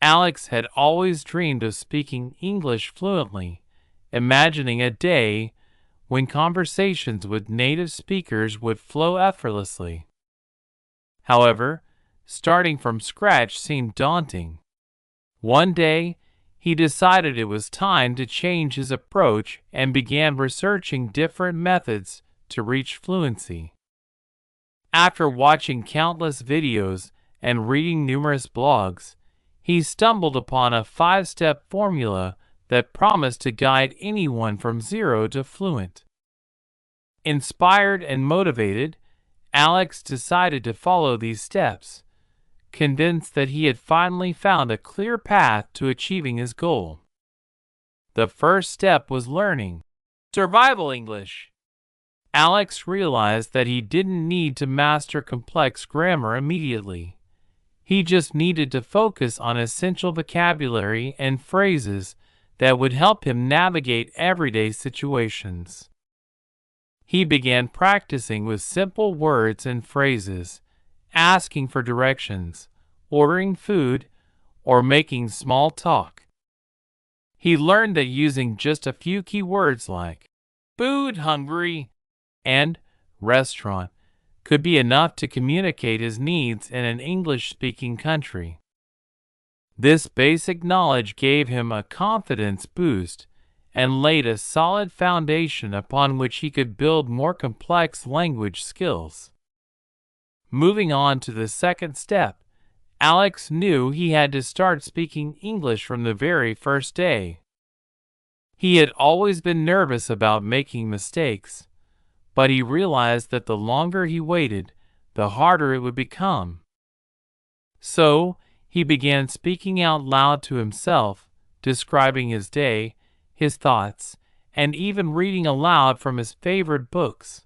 Alex had always dreamed of speaking English fluently, imagining a day when conversations with native speakers would flow effortlessly. However, starting from scratch seemed daunting. One day, he decided it was time to change his approach and began researching different methods to reach fluency. After watching countless videos and reading numerous blogs, he stumbled upon a 5-step formula that promised to guide anyone from zero to fluent. Inspired and motivated, Alex decided to follow these steps, convinced that he had finally found a clear path to achieving his goal. The first step was learning survival English. Alex realized that he didn't need to master complex grammar immediately. He just needed to focus on essential vocabulary and phrases that would help him navigate everyday situations. He began practicing with simple words and phrases, asking for directions, ordering food, or making small talk. He learned that using just a few key words like food, hungry, and restaurant could be enough to communicate his needs in an English-speaking country. This basic knowledge gave him a confidence boost and laid a solid foundation upon which he could build more complex language skills. Moving on to the second step, Alex knew he had to start speaking English from the very first day. He had always been nervous about making mistakes, but he realized that the longer he waited, the harder it would become. So, he began speaking out loud to himself, describing his day, his thoughts, and even reading aloud from his favorite books.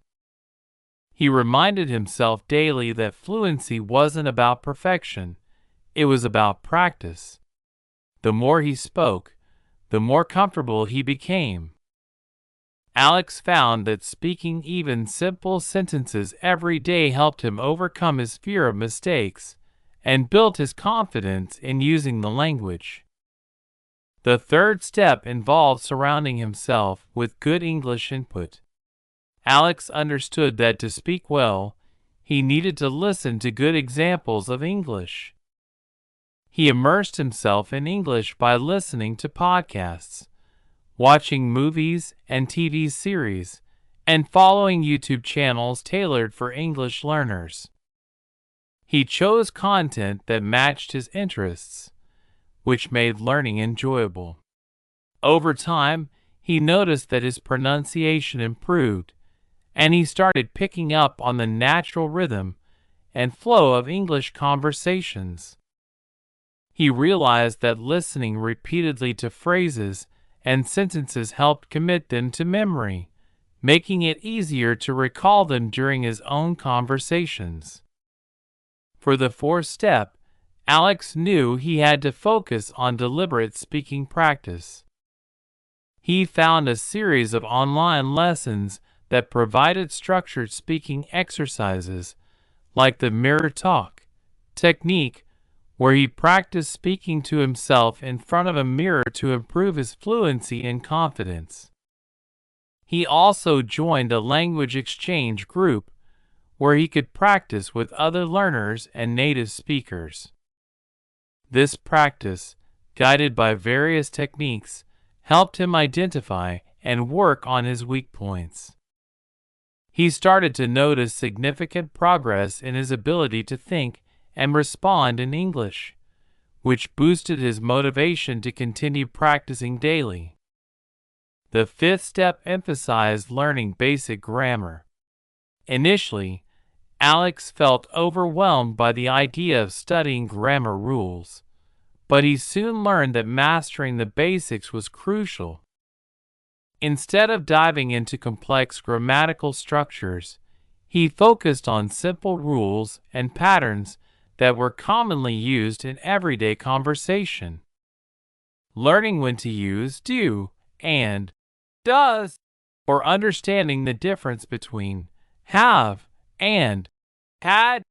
He reminded himself daily that fluency wasn't about perfection, it was about practice. The more he spoke, the more comfortable he became. Alex found that speaking even simple sentences every day helped him overcome his fear of mistakes and built his confidence in using the language. The third step involved surrounding himself with good English input. Alex understood that to speak well, he needed to listen to good examples of English. He immersed himself in English by listening to podcasts, watching movies and TV series, and following YouTube channels tailored for English learners. He chose content that matched his interests, which made learning enjoyable. Over time, he noticed that his pronunciation improved, and he started picking up on the natural rhythm and flow of English conversations. He realized that listening repeatedly to phrases and sentences helped commit them to memory, making it easier to recall them during his own conversations. For the fourth step, Alex knew he had to focus on deliberate speaking practice. He found a series of online lessons that provided structured speaking exercises, like the mirror talk technique, where he practiced speaking to himself in front of a mirror to improve his fluency and confidence. He also joined a language exchange group where he could practice with other learners and native speakers. This practice, guided by various techniques, helped him identify and work on his weak points. He started to notice significant progress in his ability to think and respond in English, which boosted his motivation to continue practicing daily. The fifth step emphasized learning basic grammar. Initially, Alex felt overwhelmed by the idea of studying grammar rules, but he soon learned that mastering the basics was crucial. Instead of diving into complex grammatical structures, he focused on simple rules and patterns that were commonly used in everyday conversation. Learning when to use do and does, or understanding the difference between have and had,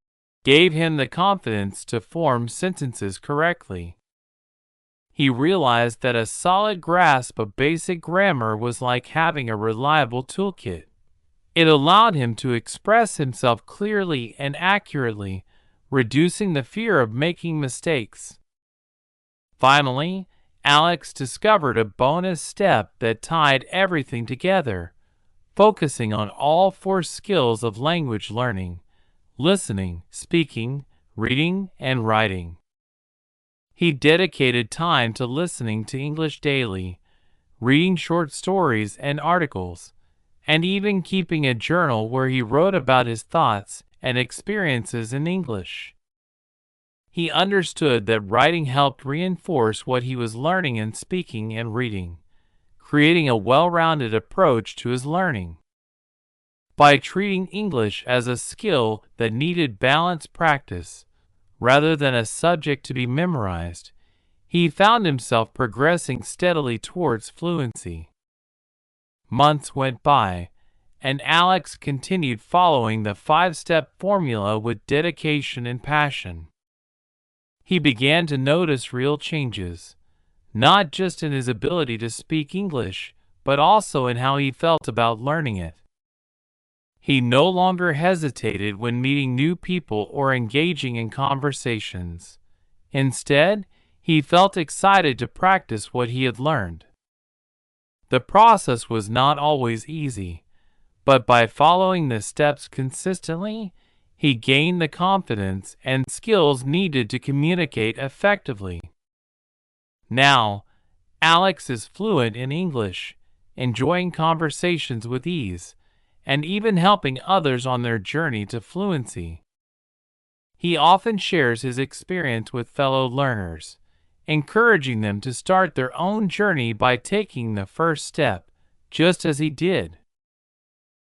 gave him the confidence to form sentences correctly. He realized that a solid grasp of basic grammar was like having a reliable toolkit. It allowed him to express himself clearly and accurately, reducing the fear of making mistakes. Finally, Alex discovered a bonus step that tied everything together, focusing on all four skills of language learning: listening, speaking, reading, and writing. He dedicated time to listening to English daily, reading short stories and articles, and even keeping a journal where he wrote about his thoughts and experiences in English. He understood that writing helped reinforce what he was learning in speaking and reading, creating a well-rounded approach to his learning. By treating English as a skill that needed balanced practice, rather than a subject to be memorized, he found himself progressing steadily towards fluency. Months went by, and Alex continued following the 5-step formula with dedication and passion. He began to notice real changes, not just in his ability to speak English, but also in how he felt about learning it. He no longer hesitated when meeting new people or engaging in conversations. Instead, he felt excited to practice what he had learned. The process was not always easy, but by following the steps consistently, he gained the confidence and skills needed to communicate effectively. Now, Alex is fluent in English, enjoying conversations with ease, and even helping others on their journey to fluency. He often shares his experience with fellow learners, encouraging them to start their own journey by taking the first step, just as he did.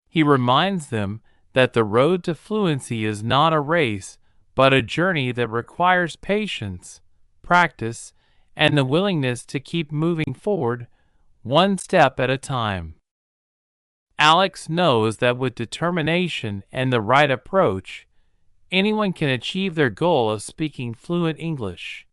He reminds them that the road to fluency is not a race, but a journey that requires patience, practice, and the willingness to keep moving forward, one step at a time. Alex knows that with determination and the right approach, anyone can achieve their goal of speaking fluent English.